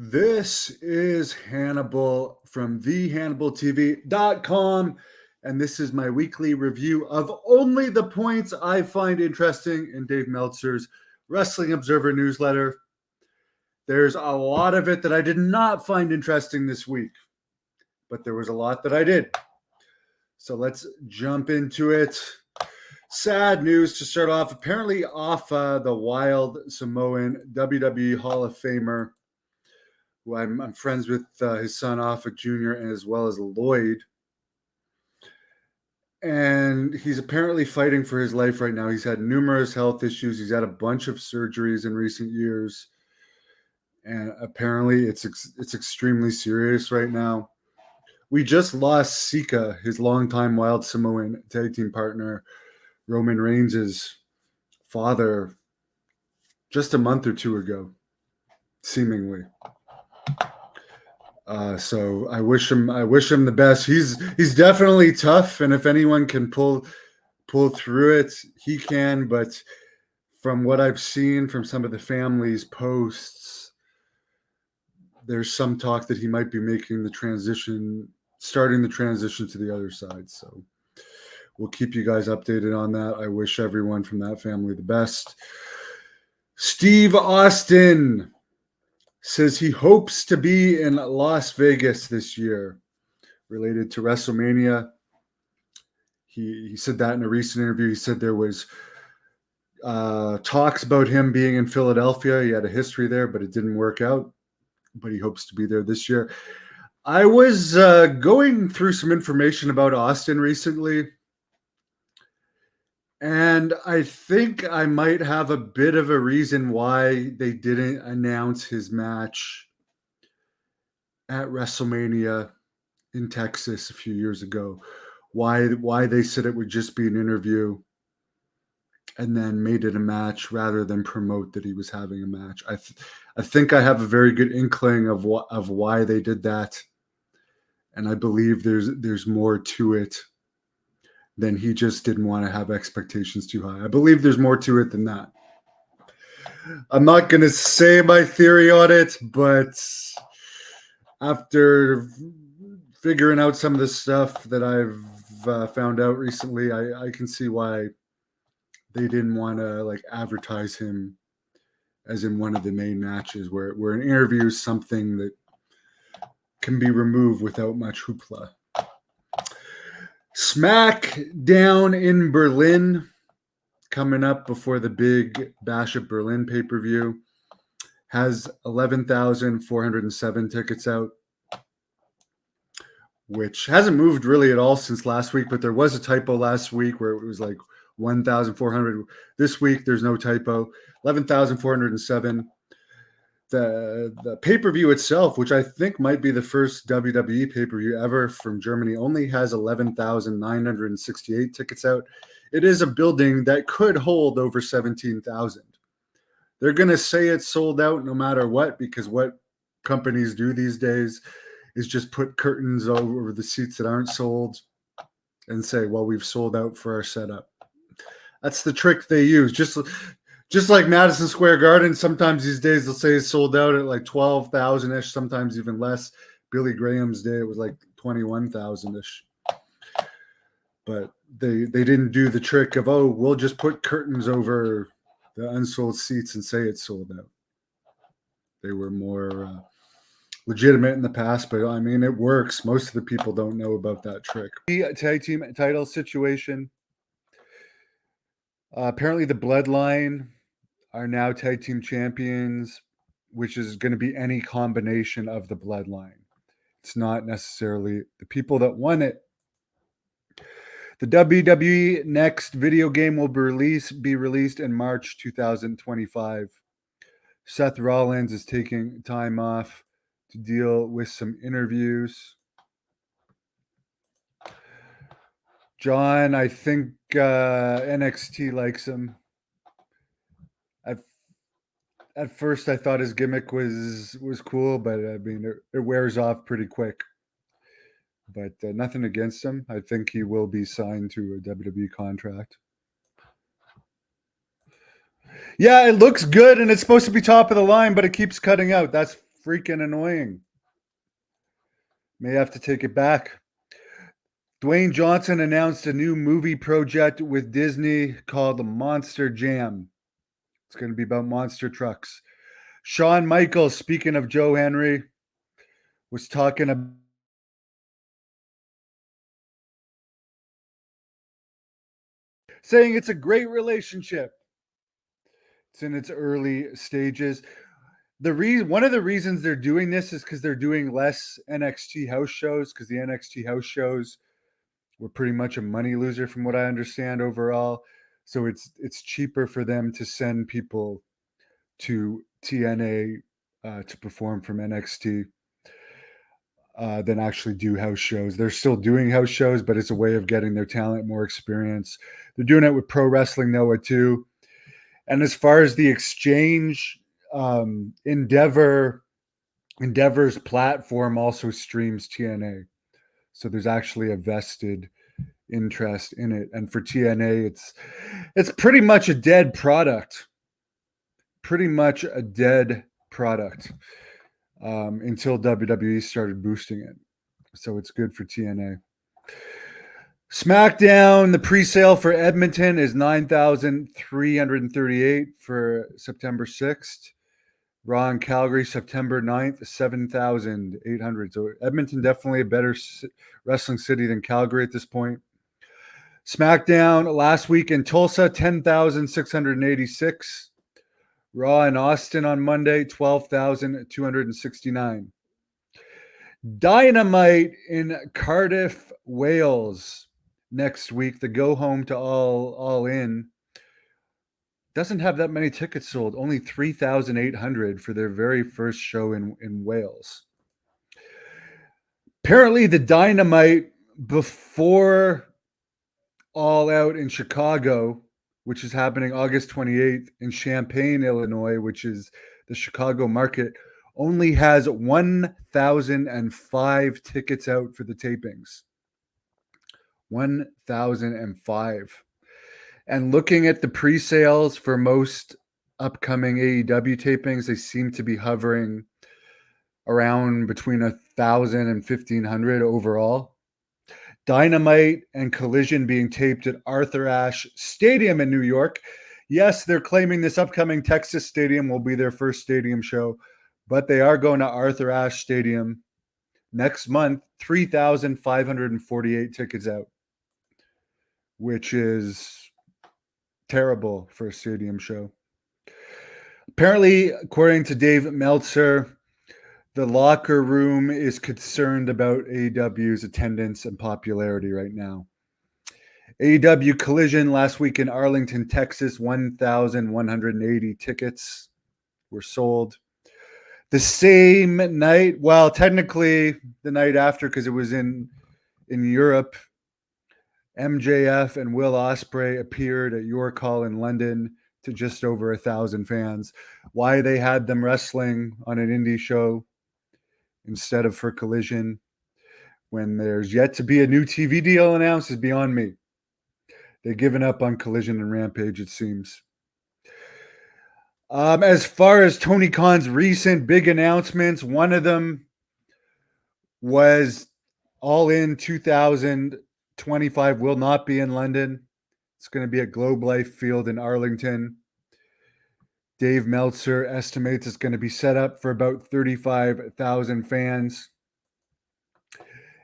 This is Hannibal from thehannibaltv.com, and this is my weekly review of only the points I find interesting in Dave Meltzer's Wrestling Observer newsletter. There's a lot of it that I did not find interesting this week, but there was a lot that I did. So let's jump into it. Sad news to start off. Apparently off the wild Samoan WWE Hall of Famer, who I'm friends with his son, Offutt Jr., and as well as Lloyd. And he's apparently fighting for his life right now. He's had numerous health issues. He's had a bunch of surgeries in recent years. And apparently it's extremely serious right now. We just lost Sika, his longtime Wild Samoan tag team partner, Roman Reigns' father, just a month or two ago, seemingly. So I wish him the best. He's definitely tough, and if anyone can pull through it, he can. But from what I've seen from some of the family's posts, there's some talk that he might be making the transition, starting the transition to the other side. So we'll keep you guys updated on that. I wish everyone from that family the best. Steve Austin says he hopes to be in Las Vegas this year related to WrestleMania. He said that in a recent interview. He said there was talks about him being in Philadelphia. He had a history there, but it didn't work out. But he hopes to be there this year. I was going through some information about Austin recently, and I think I might have a bit of a reason why they didn't announce his match at WrestleMania in Texas a few years ago. Why they said it would just be an interview and then made it a match rather than promote that he was having a match. I think I have a very good inkling of why they did that, and I believe there's more to it than he just didn't want to have expectations too high. I believe there's more to it than that. I'm not going to say my theory on it, but after figuring out some of the stuff that I've found out recently, I can see why they didn't want to advertise him as in one of the main matches where an interview is something that can be removed without much hoopla. SmackDown in Berlin coming up before the big Bash at Berlin pay-per-view has 11,407 tickets out, which hasn't moved really at all since last week, but there was a typo last week where it was 1,400. This week there's no typo. 11,407. The pay-per-view itself, which I think might be the first WWE pay-per-view ever from Germany, only has 11,968 tickets out. It is a building that could hold over 17,000. They're going to say it's sold out no matter what, because what companies do these days is just put curtains over the seats that aren't sold and say, well, we've sold out for our setup. That's the trick they use. Just like Madison Square Garden, sometimes these days they'll say it's sold out at 12,000-ish, sometimes even less. Billy Graham's day, it was 21,000-ish. But they didn't do the trick of, we'll just put curtains over the unsold seats and say it's sold out. They were more legitimate in the past, but I mean, it works. Most of the people don't know about that trick. The tag team title situation. Apparently the Bloodline are now tag team champions, which is going to be any combination of the Bloodline. It's not necessarily the people that won it. The WWE next video game will be released in March 2025. Seth Rollins is taking time off to deal with some interviews. John, I think NXT likes him. At first, I thought his gimmick was cool, but I mean, it wears off pretty quick. But nothing against him. I think he will be signed to a WWE contract. Yeah, it looks good, and it's supposed to be top of the line, but it keeps cutting out. That's freaking annoying. May have to take it back. Dwayne Johnson announced a new movie project with Disney called Monster Jam. It's going to be about monster trucks. Shawn Michaels, speaking of Joe Henry, was talking about saying it's a great relationship. It's in its early stages. One of the reasons they're doing this is because they're doing less NXT house shows, because the NXT house shows were pretty much a money loser from what I understand overall. So it's cheaper for them to send people to TNA to perform from NXT than actually do house shows. They're still doing house shows, but it's a way of getting their talent more experience. They're doing it with Pro Wrestling Noah too. And as far as the exchange, Endeavor's platform also streams TNA. So there's actually a vested interest in it. And for TNA, it's pretty much a dead product. Pretty much a dead product until WWE started boosting it. So it's good for TNA. SmackDown, the pre-sale for Edmonton is 9,338 for September 6th. Raw in Calgary, September 9th, 7,800. So Edmonton definitely a better wrestling city than Calgary at this point. SmackDown last week in Tulsa, 10,686. Raw in Austin on Monday, 12,269. Dynamite in Cardiff, Wales next week. The go home to all in doesn't have that many tickets sold. Only 3,800 for their very first show in Wales. Apparently, the Dynamite before All Out in Chicago, which is happening August 28th in Champaign, Illinois, which is the Chicago market, only has 1,005 tickets out for the tapings. 1,005. And looking at the pre-sales for most upcoming AEW tapings, they seem to be hovering around between 1,000 and 1,500 overall. Dynamite and Collision being taped at Arthur Ashe Stadium in New York. Yes, they're claiming this upcoming Texas Stadium will be their first stadium show, but they are going to Arthur Ashe Stadium next month. 3,548 tickets out, which is terrible for a stadium show. Apparently, according to Dave Meltzer, the locker room is concerned about AEW's attendance and popularity right now. AEW Collision last week in Arlington, Texas, 1,180 tickets were sold. The same night, well, technically the night after, because it was in Europe, MJF and Will Ospreay appeared at York Hall in London to just over 1,000 fans. Why they had them wrestling on an indie show instead of for Collision when there's yet to be a new TV deal announced is beyond me. They've given up on Collision and Rampage, it seems. As far as Tony Khan's recent big announcements, one of them was All In 2025 will not be in London. It's going to be at Globe Life Field in Arlington. Dave Meltzer estimates it's going to be set up for about 35,000 fans.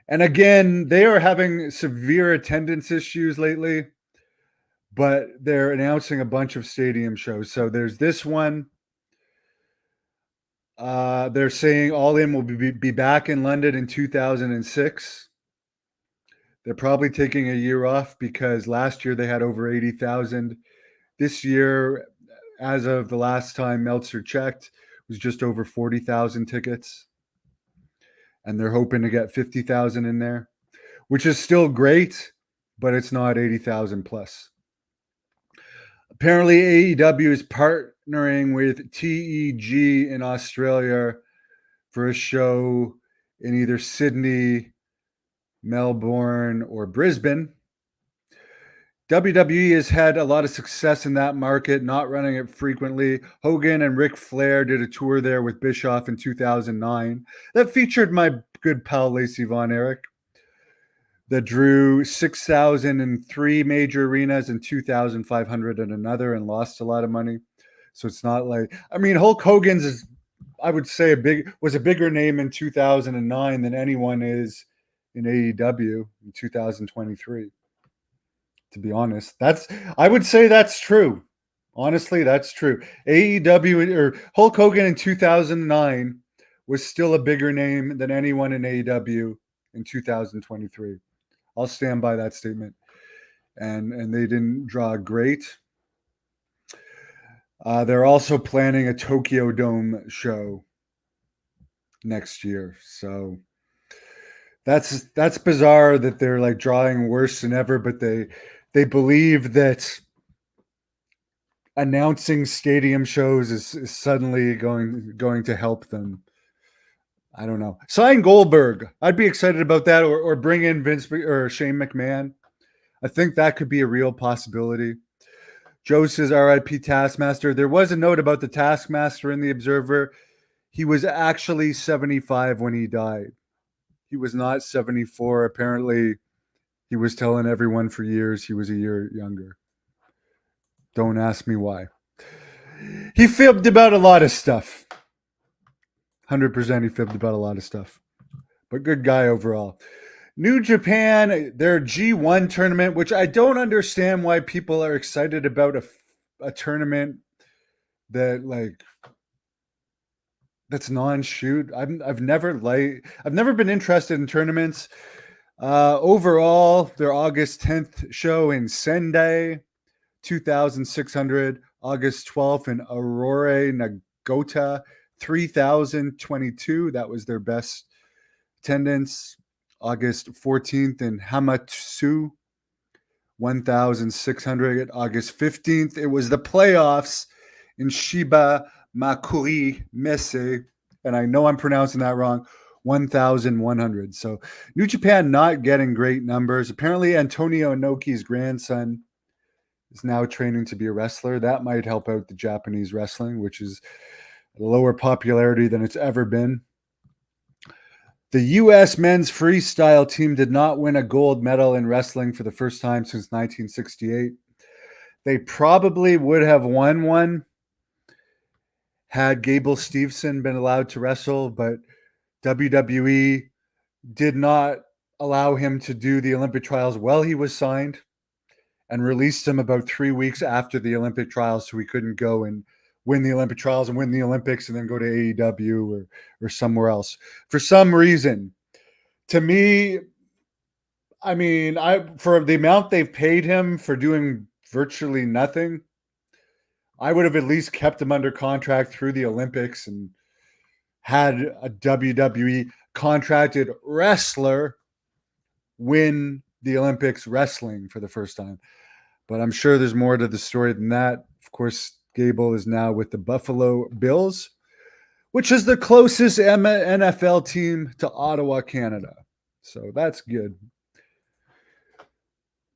And again, they are having severe attendance issues lately, but they're announcing a bunch of stadium shows. So there's this one. They're saying All In will be back in London in 2006. They're probably taking a year off because last year they had over 80,000. This year, as of the last time Meltzer checked, was just over 40,000 tickets. And they're hoping to get 50,000 in there, which is still great, but it's not 80,000 plus. Apparently, AEW is partnering with TEG in Australia for a show in either Sydney, Melbourne, or Brisbane. WWE has had a lot of success in that market, not running it frequently. Hogan and Ric Flair did a tour there with Bischoff in 2009 that featured my good pal Lacey Von Erich, that drew 6,003 major arenas and 2,500 in another, and lost a lot of money. So it's not like, I mean, Hulk Hogan's is, I would say, was a bigger name in 2009 than anyone is in AEW in 2023. To be honest, I would say that's true. Honestly, that's true. AEW or Hulk Hogan in 2009 was still a bigger name than anyone in AEW in 2023. I'll stand by that statement. And they didn't draw great. They're also planning a Tokyo Dome show next year. So that's bizarre that they're like drawing worse than ever, but they believe that announcing stadium shows is suddenly going to help them. I don't know. Sign Goldberg. I'd be excited about that, or bring in Vince or Shane McMahon. I think that could be a real possibility. Joe says RIP Taskmaster. There was a note about the Taskmaster in the Observer. He was actually 75 when he died. He was not 74. Apparently, he was telling everyone for years he was a year younger. Don't ask me why. He fibbed about a lot of stuff. 100% he fibbed about a lot of stuff. But good guy overall. New Japan, their G1 tournament, which I don't understand why people are excited about a tournament that's non-shoot. I've never been interested in tournaments. Overall, their August 10th show in Sendai, 2,600. August 12th in Aurora, Nagota, 3,022. That was their best attendance. August 14th in Hamatsu, 1,600. August 15th, it was the playoffs in Shiba Makuri Messe, and I know I'm pronouncing that wrong, 1,100. So New Japan not getting great numbers. Apparently Antonio Inoki's grandson is now training to be a wrestler. That might help out the Japanese wrestling, which is lower popularity than it's ever been. The U.S. men's freestyle team did not win a gold medal in wrestling for the first time since 1968. They probably would have won one had Gable Steveson been allowed to wrestle, but WWE did not allow him to do the Olympic trials while he was signed, and released him about 3 weeks after the Olympic trials, so he couldn't go and win the Olympic trials and win the Olympics and then go to AEW or somewhere else. For some reason, to me, I mean, for the amount they've paid him for doing virtually nothing, I would have at least kept him under contract through the Olympics and had a WWE contracted wrestler win the Olympics wrestling for the first time. But I'm sure there's more to the story than that. Of course, Gable is now with the Buffalo Bills, which is the closest NFL team to Ottawa, Canada. So that's good.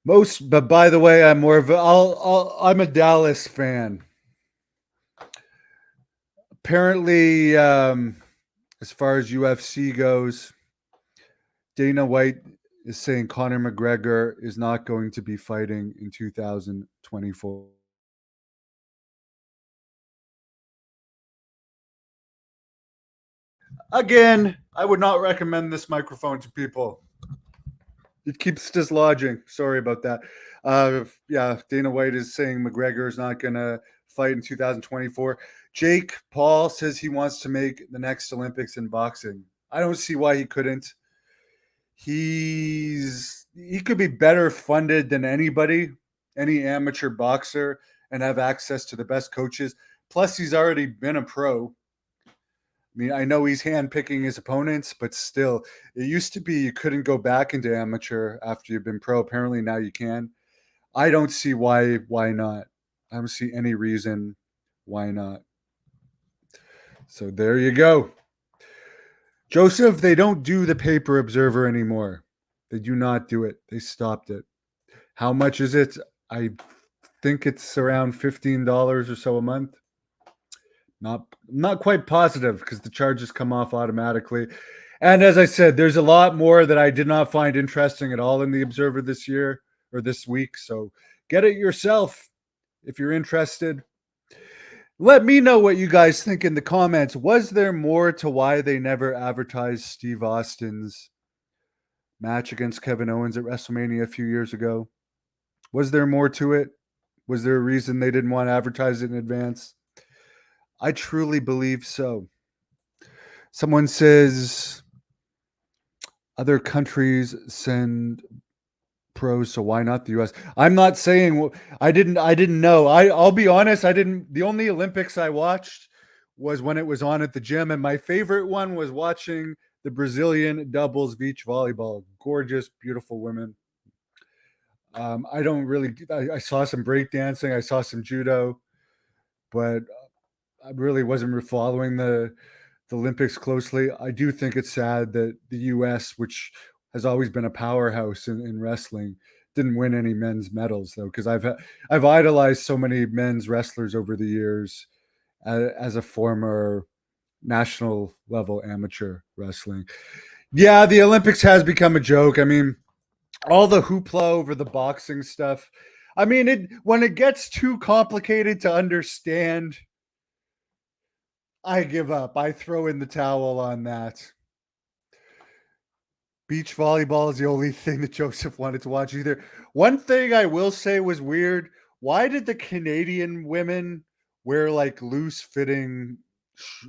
But by the way, I'm more of I'm a Dallas fan. Apparently, as far as UFC goes, Dana White is saying Conor McGregor is not going to be fighting in 2024. Again, I would not recommend this microphone to people. It keeps dislodging. Sorry about that. Yeah, Dana White is saying McGregor is not going to fight in 2024. Jake Paul says he wants to make the next Olympics in boxing. I don't see why he couldn't. He could be better funded than anybody, any amateur boxer, and have access to the best coaches. Plus, he's already been a pro. I mean, I know he's handpicking his opponents, but still, it used to be you couldn't go back into amateur after you've been pro. Apparently now you can. I don't see why not. I don't see any reason why not. So there you go. Joseph, they don't do the paper observer anymore. They do not do it. They stopped it. How much is it? I think it's around $15 or so a month. Not quite positive because the charges come off automatically. And as I said, there's a lot more that I did not find interesting at all in the Observer this year or this week. So get it yourself if you're interested. Let me know what you guys think in the comments. Was there more to why they never advertised Steve Austin's match against Kevin Owens at WrestleMania a few years ago? Was there more to it? Was there a reason they didn't want to advertise it in advance? I truly believe so. Someone says other countries send pros, so why not the US? I'm not saying I didn't know. I'll be honest, I didn't. The only Olympics I watched was when it was on at the gym, and my favorite one was watching the Brazilian doubles beach volleyball. Gorgeous, beautiful women. I don't really. I saw some breakdancing. I saw some judo, but I really wasn't following the Olympics closely. I do think it's sad that the U.S., which has always been a powerhouse in wrestling, didn't win any men's medals though. Because I've idolized so many men's wrestlers over the years as a former national level amateur wrestling. Yeah, the Olympics has become a joke. I mean, all the hoopla over the boxing stuff. I mean, when it gets too complicated to understand, I give up. I throw in the towel on that. Beach volleyball is the only thing that Joseph wanted to watch either. One thing I will say was weird. Why did the Canadian women wear like loose fitting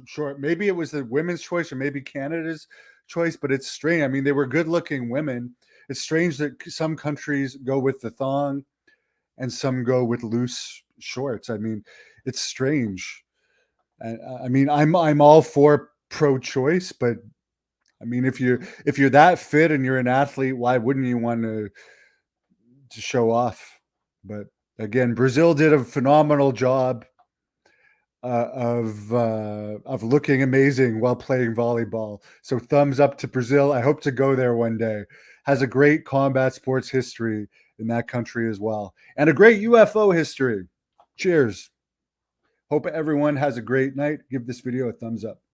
short? Maybe it was the women's choice or maybe Canada's choice, but it's strange. I mean, they were good looking women. It's strange that some countries go with the thong and some go with loose shorts. I mean, it's strange. I mean, I'm all for pro-choice, but I mean, if you're that fit and you're an athlete, why wouldn't you want to show off? But again, Brazil did a phenomenal job of looking amazing while playing volleyball. So thumbs up to Brazil. I hope to go there one day. Has a great combat sports history in that country as well, and a great UFO history. Cheers. Hope everyone has a great night. Give this video a thumbs up.